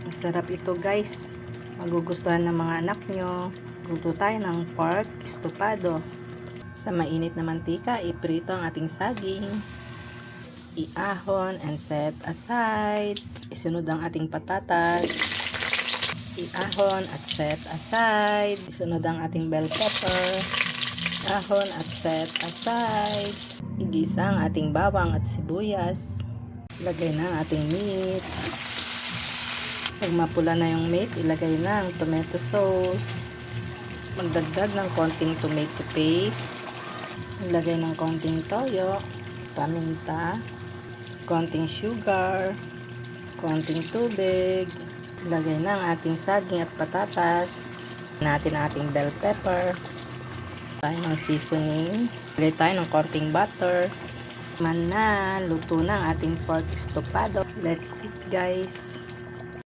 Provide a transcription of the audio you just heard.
Masarap ito guys. Magugustuhan ng mga anak nyo. Luto tayo ng pork estopado. Sa mainit na mantika, iprito ang ating saging. Iahon and set aside. Isunod ang ating patatas. Iahon at set aside. Isunod ang ating bell pepper. Iahon at set aside. Igisa ang ating bawang at sibuyas. Ilagay na ang ating meat. Pag mapula na yung meat, ilagay na ang tomato sauce. Magdagdag ng konting tomato paste. Ilagay ng konting toyo, paminta, konting sugar, konting tubig. Ilagay na ang ating saging at patatas. Natin ang ating bell pepper. Tayo ng seasoning. Ilagay tayo ng konting butter. Man na, luto na ang ating pork estopado. Let's eat guys!